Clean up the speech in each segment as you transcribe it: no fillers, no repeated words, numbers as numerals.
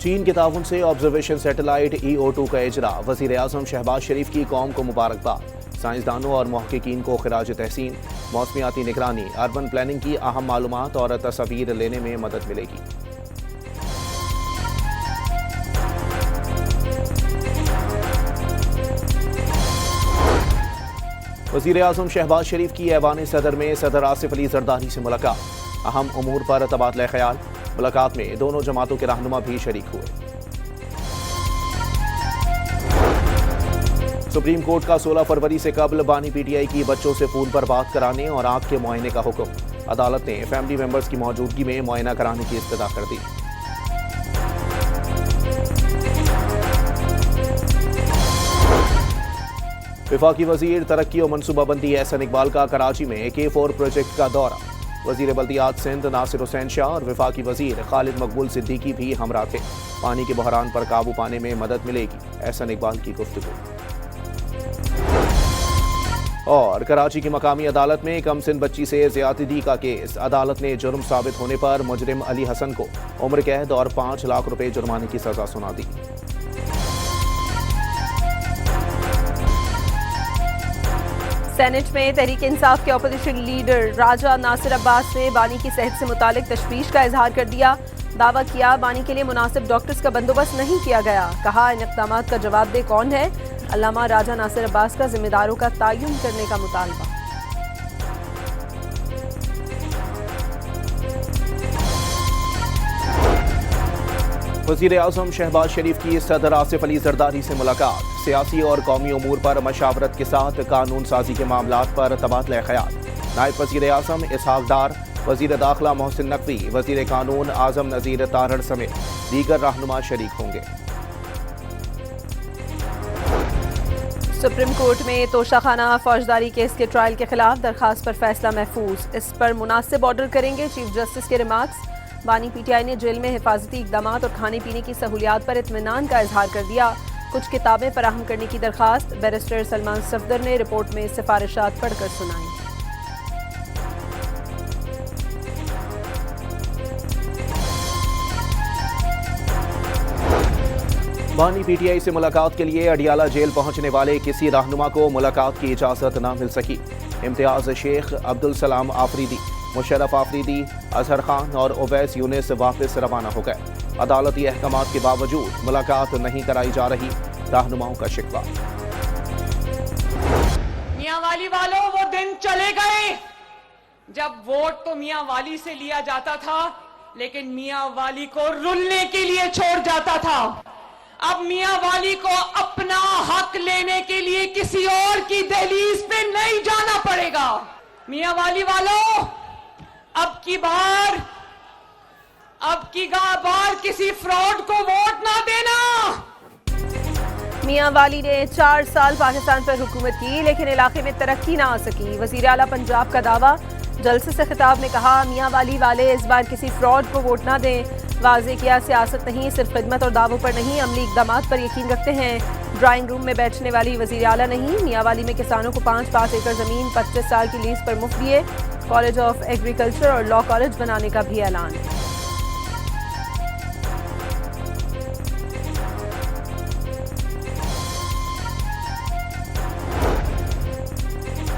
چین کے تعاون سے آبزرویشن سیٹلائٹ EO2 کا اجرا، وزیر اعظم شہباز شریف کی قوم کو مبارکباد، سائنسدانوں اور محققین کو خراج تحسین، موسمیاتی نگرانی، اربن پلاننگ کی اہم معلومات اور تصاویر لینے میں مدد ملے گی۔ وزیر اعظم شہباز شریف کی ایوان صدر میں صدر آصف علی زرداری سے ملاقات، اہم امور پر تبادلہ خیال، ملاقات میں دونوں جماعتوں کے رہنما بھی شریک ہوئے۔ سپریم کورٹ کا 16 فروری سے قبل بانی PTI کی بچوں سے خون پر بات کرانے اور آنکھ کے معائنے کا حکم، عدالت نے فیملی ممبرز کی موجودگی میں معائنہ کرانے کی استدعا کر دی۔ وفاقی وزیر ترقی و منصوبہ بندی احسن اقبال کا کراچی میں K4 پروجیکٹ کا دورہ، وزیر بلدیات سندھ ناصر حسین شاہ اور وفاقی وزیر خالد مقبول صدیقی بھی ہمراہ تھے۔ پانی کے بحران پر قابو پانے میں مدد ملے گی، احسن اقبال کی گفتگو۔ اور کراچی کی مقامی عدالت میں کم سن بچی سے زیادتی کا کیس، عدالت نے جرم ثابت ہونے پر مجرم علی حسن کو عمر قید اور 5 لاکھ روپے جرمانے کی سزا سنا دی۔ سینٹ میں تحریک انصاف کے اپوزیشن لیڈر راجہ ناصر عباس نے بانی کی صحت سے متعلق تشویش کا اظہار کر دیا، دعویٰ کیا بانی کے لیے مناسب ڈاکٹرز کا بندوبست نہیں کیا گیا، کہا ان اقدامات کا جواب دہ کون ہے، علامہ راجہ ناصر عباس کا ذمہ داروں کا تعین کرنے کا مطالبہ۔ وزیر اعظم شہباز شریف کی صدر آصف علی زرداری سے ملاقات، سیاسی اور قومی امور پر مشاورت کے ساتھ قانون سازی کے معاملات پر تبادلہ خیال، نائب وزیر اعظم اسحاق ڈار، وزیر داخلہ محسن نقوی، وزیر قانون اعظم نذیر تارڑ سمیت دیگر رہنما شریک ہوں گے۔ سپریم کورٹ میں توشہ خانہ فوجداری کیس کے ٹرائل کے خلاف درخواست پر فیصلہ محفوظ، اس پر مناسب آرڈر کریں گے چیف جسٹس کے ریمارکس۔ بانی PTI نے جیل میں حفاظتی اقدامات اور کھانے پینے کی سہولیات پر اطمینان کا اظہار کر دیا، کچھ کتابیں فراہم کرنے کی درخواست، بیرسٹر سلمان صفدر نے رپورٹ میں سفارشات پڑھ کر سنائیں۔ بانی PTI سے ملاقات کے لیے اڈیالہ جیل پہنچنے والے کسی رہنما کو ملاقات کی اجازت نہ مل سکی، امتیاز شیخ، عبدالسلام آفریدی، مشرف آفریدی، اظہر خان اور اویس یونس واپس روانہ ہو گئے، عدالتی احکامات کے باوجود ملاقات نہیں کرائی جا رہی، رہنماؤں کا شکوہ۔ میاں والی والوں، وہ دن چلے گئے جب ووٹ تو میاں والی سے لیا جاتا تھا لیکن میاں والی کو رلنے کے لیے چھوڑ جاتا تھا۔ اب میاں والی کو اپنا حق لینے کے لیے کسی اور کی دہلیز پہ نہیں جانا پڑے گا۔ میاں والی والوں، اب کی بار کسی فراڈ کو ووٹ نہ دینا۔ میاں والی نے 4 سال پاکستان پر حکومت کی لیکن علاقے میں ترقی نہ آ سکی، وزیر اعلیٰ پنجاب کا دعویٰ، جلسے سے خطاب میں کہا میاں والی والے اس بار کسی فراڈ کو ووٹ نہ دیں، واضح کیا سیاست نہیں صرف خدمت اور دعووں پر نہیں، عملی اقدامات پر یقین رکھتے ہیں، ڈرائنگ روم میں بیٹھنے والی وزیر اعلیٰ نہیں، میاں والی میں کسانوں کو 5 ایکڑ زمین 25 سال کی لیز پر مفت دیے، کالج آف ایگریکلچر اور لا کالج بنانے کا بھی اعلان۔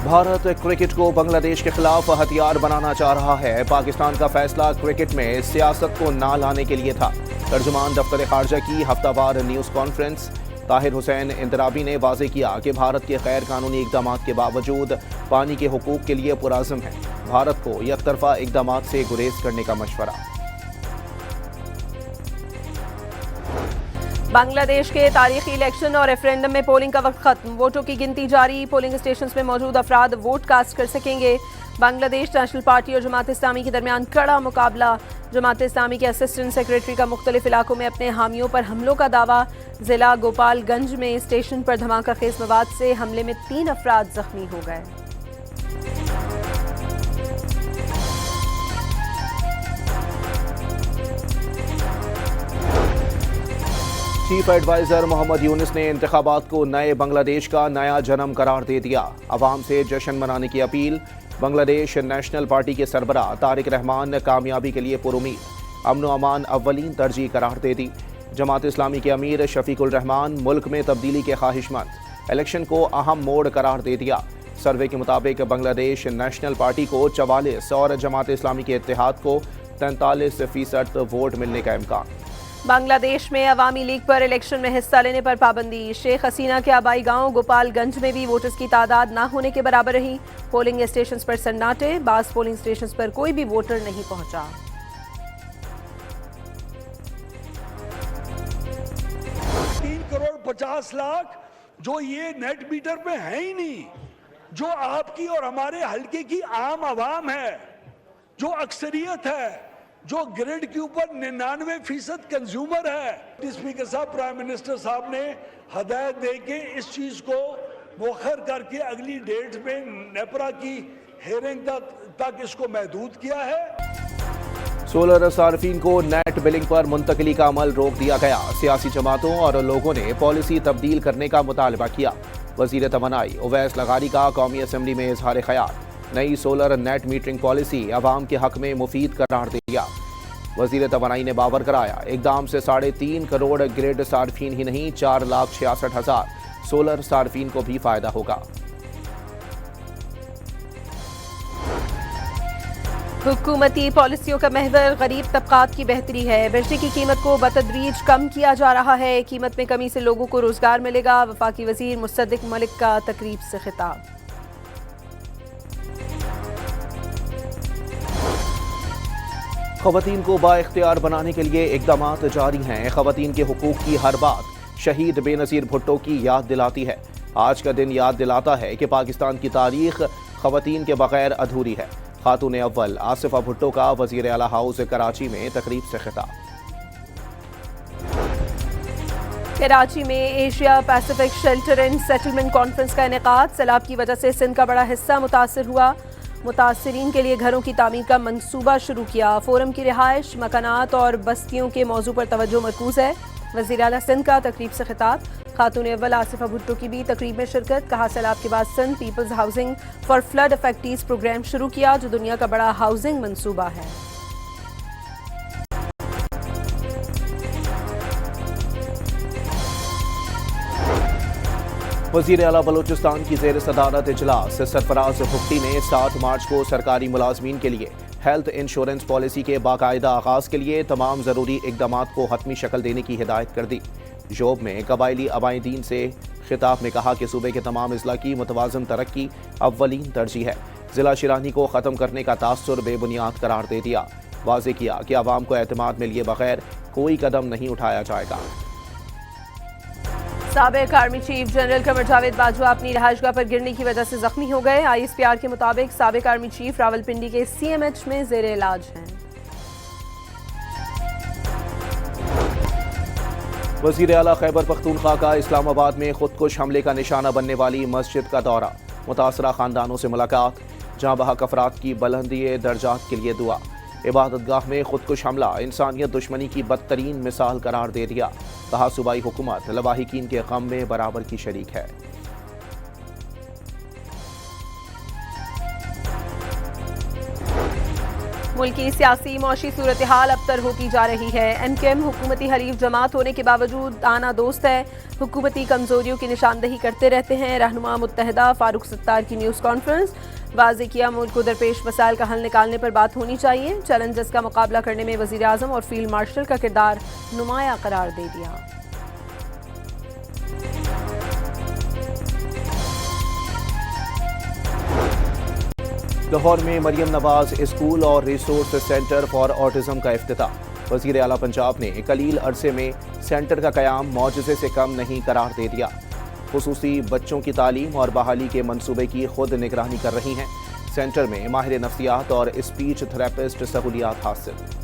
بھارت کرکٹ کو بنگلہ دیش کے خلاف ہتھیار بنانا چاہ رہا ہے، پاکستان کا فیصلہ کرکٹ میں سیاست کو نہ لانے کے لیے تھا، ترجمان دفتر خارجہ کی ہفتہ وار نیوز کانفرنس، طاہر حسین اندرابی نے واضح کیا کہ بھارت کے غیر قانونی اقدامات کے باوجود پانی کے حقوق کے لیے پرعزم ہے، بھارت کو یک طرفہ اقدامات سے گریز کرنے کا مشورہ۔ بنگلہ دیش کے تاریخی الیکشن اور ریفرینڈم میں پولنگ کا وقت ختم، ووٹوں کی گنتی جاری، پولنگ اسٹیشنز میں موجود افراد ووٹ کاسٹ کر سکیں گے۔ بنگلہ دیش نیشنل پارٹی اور جماعت اسلامی کے درمیان کڑا مقابلہ، جماعت اسلامی کے اسسٹنٹ سیکریٹری کا مختلف علاقوں میں اپنے حامیوں پر حملوں کا دعویٰ، ضلع گوپال گنج میں اسٹیشن پر دھماکہ خیز مواد سے حملے میں 3 افراد زخمی ہو گئے۔ چیف ایڈوائزر محمد یونس نے انتخابات کو نئے بنگلہ دیش کا نیا جنم قرار دے دیا، عوام سے جشن منانے کی اپیل، بنگلہ دیش نیشنل پارٹی کے سربراہ طارق رحمان کامیابی کے لیے پر امید، امن و امان اولین ترجیح قرار دے دی، जमात इस्लामी के अमीर शफीकुल रहमान मुल्क में तब्दीली के ख्वाहिशमंद, इलेक्शन को अहम मोड़ करार दे दिया। सर्वे के मुताबिक बांग्लादेश नेशनल पार्टी को 44 और जमात इस्लामी के इत्तेहाद को 43% वोट मिलने का इम्कान। बांग्लादेश में अवामी लीग पर इलेक्शन में हिस्सा लेने पर पाबंदी। शेख हसीना के आबाई गांव गोपालगंज में भी वोटर्स की तादाद ना होने के बराबर रही। पोलिंग स्टेशंस पर सन्नाटे, बास पोलिंग स्टेशंस पर कोई भी वोटर नहीं पहुंचा। 3,50,00,000 जो ये नेट मीटर पे है ही नहीं, जो आपकी और हमारे हलके की आम आवाम है, जो अक्सरियत है, जो ग्रिड के ऊपर 99% कंज्यूमर है। स्पीकर साहब, प्राइम मिनिस्टर साहब ने हदायत दे के इस चीज को मुअख्खर करके अगली डेट में नेपरा की हेयरिंग तक इसको महदूद किया है। सोलर सार्फिन को नेट बिलिंग पर मुंतकली का अमल रोक दिया गया। सियासी जमातों और लोगों ने पॉलिसी तब्दील करने का मुतालबा किया। वजीर तवानाई उवैस लगारी का कौमी असम्बली में इजहार ख्याल, नई सोलर नेट मीटरिंग पॉलिसी अवाम के हक में मुफीद करार दिया। वजीर तवानाई ने बावर कराया, इकदाम से 3.5 करोड़ ग्रिड सार्फिन ही नहीं 4,66,000 सोलर सार्फिन को भी फायदा होगा। हुकूमती पॉलिसियों का महवर गरीब तबकात की बेहतरी है। बिजली की कीमत को बतदरीज कम किया जा रहा है। कीमत में कमी से लोगों को रोजगार मिलेगा। वफाकी वजीर मुसद्दिक मलिक का तकरीब से खिताब। खवातीन को बाइख्तियार बनाने के लिए इकदामात जारी हैं। खवातीन के हुकूक की हर बात शहीद बेनज़ीर भुट्टो की याद दिलाती है। आज का दिन याद दिलाता है कि पाकिस्तान की तारीख खवातीन के बगैर अधूरी है। खातून अव्वल आसिफा भुट्टो का वजीर आला हाउस कराची में तकरीब से खिताब। कराची में Asia Pacific shelter and settlement conference का इनेकाद। सैलाब की वजह से सिंध का बड़ा हिस्सा मुतासर हुआ। मुतासरीन के लिए घरों की तामीर का मंसूबा शुरू किया। फोरम की रिहाइश, मकानात और बस्तियों के मौजू पर तवज्जो मरकूज है। वज़ीर आला सिंध का तकरीब से खिताब। खातून अव्वल आसिफा भुट्टो की भी तकरीब में शिरकत। कहा, सैलाब के बाद Sindh people's housing for flood affectees programme शुरू किया, जो दुनिया का बड़ा हाउसिंग मंसूबा है। वज़ीर आला बलूचिस्तान की ज़ेर सदारत इजलास सरफराज भुट्टी ने 7 मार्च को सरकारी मुलाजमीन के लिए हेल्थ इंश्योरेंस पॉलिसी के बाकायदा आगाज़ के लिए तमाम ज़रूरी इक़दामात को हतमी शक्ल देने की हिदायत कर दी। जोब में कबायली अबाइदीन से खिताब में कहा कि सूबे के तमाम अजला की मुतवाज़न तरक्की अव्वलीन तरजीह है। ज़िला शिरानी को ख़त्म करने का तासुर बेबुनियाद करार दे दिया। वाज़ेह किया कि आवाम को एतमाद में लिए बगैर कोई कदम नहीं उठाया जाएगा। साबिक army chief general Qamar Javed Bajwa अपनी रहायशगाह पर गिरने की वजह से जख्मी हो गए। ISPR के मुताबिक साबिक आर्मी चीफ रावलपिंडी के CMH में ज़ेर इलाज हैं। वज़ीर आला खैबर पख्तूनख्वा का इस्लामाबाद में खुदकुश हमले का निशाना बनने वाली मस्जिद का दौरा। मुतासरा खानदानों से मुलाकात। जहाँ बहक अफराद की बुलंदी दर्जात के लिए दुआ। इबादतगाह में खुदकुश हमला इंसानियत दुश्मनी की बदतरीन मिसाल करार दे दिया। कहा, सूबाई हुकूमत लवाहिकीन के गम में बराबर की शरीक है। मुल्क की सियासी मौशी सूरत हाल अबतर होती जा रही है। MKM हुकूमती हरीफ जमात होने के बावजूद आना दोस्त है। हुकूमती कमजोरियों की निशानदही करते रहते हैं। रहनुमा मुत्तहिदा फारूक सत्तार की न्यूज़ कॉन्फ्रेंस। वाज़ेह किया, मुल्क को दरपेश मसाइल का हल निकालने पर बात होनी चाहिए। चैलेंजेस का मुकाबला करने में वज़ीर आज़म और फील्ड मार्शल का किरदार नुमाया करार दे दिया। लाहौर में मरियम नवाज स्कूल और रिसोर्स सेंटर फॉर ऑटिज्म का इफ्तिताह। वज़ीर आला पंजाब ने कलील अरसे में सेंटर का क़याम मौजज़े से कम नहीं करार दे दिया। खुसूसी बच्चों की तालीम और बहाली के मंसूबे की खुद निगरानी कर रही हैं। सेंटर में माहिर नफ्सियात और स्पीच थेरेपिस्ट सहूलियात हासिल।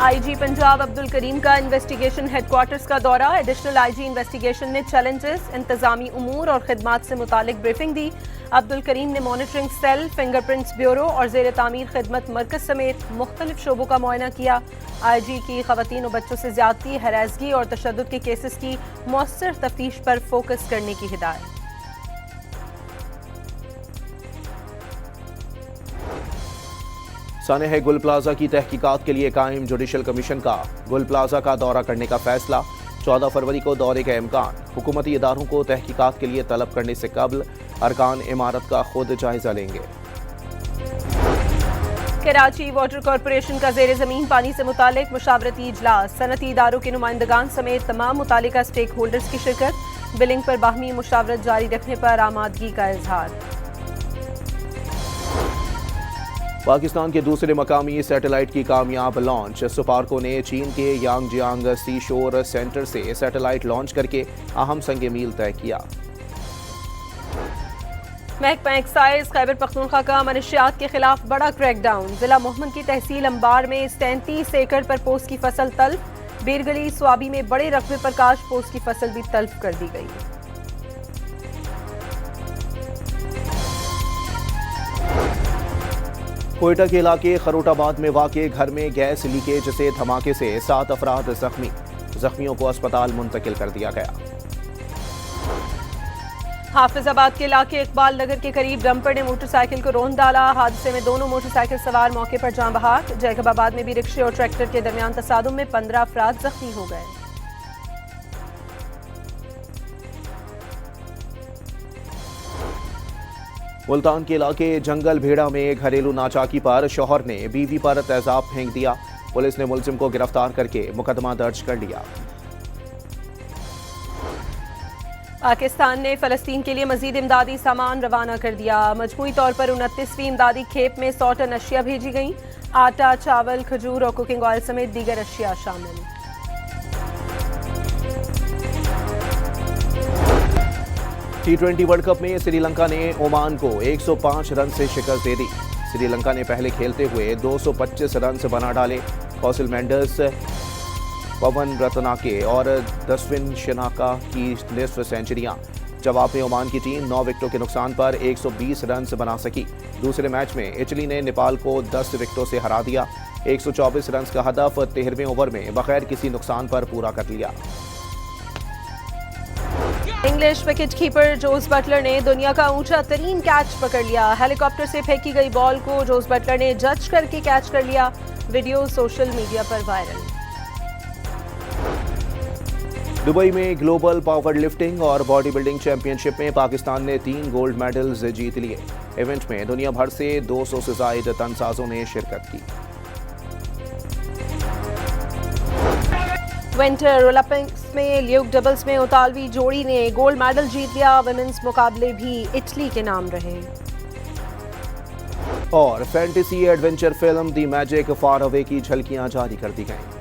IG पंजाब अब्दुल करीम का इन्वेस्टिगेशन हेडक्वार्टर्स का दौरा। एडिशनल IG इन्वेस्टिगेशन ने चैलेंजेस, इंतजामी उमूर और खिदमात से मुतालिक ब्रीफिंग दी। अब्दुल करीम ने मॉनिटरिंग सेल, फिंगरप्रिंट्स ब्यूरो और ज़ेर तामीर खिदमत मरकज समेत मुख्तलिफ शोबों का मुआयना किया। IG की खवातीन और बच्चों से ज्यादती, हरासगी और तशद्दुद के केसेस की मौसर तफ्तीश पर फोकस करने की हिदायत। सानेह गुल प्लाजा की तहकीकात के लिए कायम जुडिशल कमीशन का गुल प्लाजा का दौरा करने का फैसला। 14 फरवरी को दौरे का इम्कान। हुकूमती इदारों को तहकीकात के लिए तलब करने से कबल अरकान इमारत का खुद जायजा लेंगे। कराची वाटर कॉरपोरेशन का जेर जमीन पानी से मुतालिक मुशावरती इजलास। सनती इदारों के नुमाइंदगान समेत तमाम मुतालिका स्टेक होल्डर्स की शिरकत। बिलिंग पर बाहमी मुशावरत जारी रखने पर आमादगी का इजहार। पाकिस्तान के दूसरे मकामी सैटेलाइट की कामयाब लॉन्च। सुपार्को ने चीन के यांगजियांग सी शोर सेंटर से सैटेलाइट लॉन्च करके अहम संग मील तय किया। महकमा एक्साइज खैबर पख्तूनख्वा का मनशियात के खिलाफ बड़ा क्रैकडाउन। जिला मोहम्मद की तहसील अंबार में 37 एकड़ पर पोस्त की फसल तल्फ। बीरगली स्वाबी में बड़े रकबे पर काश पोस्त की फसल भी तल्फ कर दी गई। कोयटा के इलाके खरोटाबाद में वाक़े घर में गैस लीकेज से धमाके से 7 अफराद जख्मी। जख्मियों को अस्पताल मुंतकिल कर दिया गया। हाफिजाबाद के इलाके इकबाल नगर के करीब डंपर ने मोटरसाइकिल को रौंद डाला। हादसे में दोनों मोटरसाइकिल सवार मौके पर जान बहक। जैकबाबाद में भी रिक्शे और ट्रैक्टर के दरमियान तसादुम में 15 अफराद जख्मी हो गए। मुल्तान के इलाके जंगल भेड़ा में घरेलू नाचाकी पर शौहर ने बीवी पर तेजाब फेंक दिया। पुलिस ने मुलजिम को गिरफ्तार करके मुकदमा दर्ज कर लिया। पाकिस्तान ने फलस्तीन के लिए मजीद इमदादी सामान रवाना कर दिया। मजमूई तौर पर 29वीं इमदादी खेप में 100 टन अशिया भेजी गई। आटा, चावल, खजूर और कुकिंग ऑयल समेत दीगर अशिया शामिल। T20 वर्ल्ड कप में श्रीलंका ने ओमान को 105 रन से शिकस्त दे दी। श्रीलंका ने पहले खेलते हुए 225 रन बना डाले। कौशल मेंडस, पवन रत्नाके और दस्विन शनाका की निस्फ सेंचुरियां। जवाब में ओमान की टीम 9 विकेटों के नुकसान पर 120 रन बना सकी। दूसरे मैच में इटली ने नेपाल को 10 विकेटों से हरा दिया। 124 रन का हदफ 13वें ओवर में बगैर किसी नुकसान पर पूरा कर लिया। English wicket keeper Jos Buttler ने दुनिया का ऊंचा तरीन कैच पकड़ लिया। हेलीकॉप्टर से फेंकी गई बॉल को जोस बटलर ने जज करके कैच कर लिया। वीडियो सोशल मीडिया पर वायरल। दुबई में ग्लोबल पावर लिफ्टिंग और बॉडी बिल्डिंग चैंपियनशिप में पाकिस्तान ने 3 गोल्ड मेडल्स जीत लिए। इवेंट में दुनिया भर से 200 से ज्यादा तनसाजों ने शिरकत की। विंटर ओलंपिक्स में ल्यूक डबल्स में इतालवी जोड़ी ने गोल्ड मेडल जीत लिया। विमेंस मुकाबले भी इटली के नाम रहे। और फैंटेसी एडवेंचर फिल्म दी मैजिक फार अवे की झलकियां जारी कर दी गईं।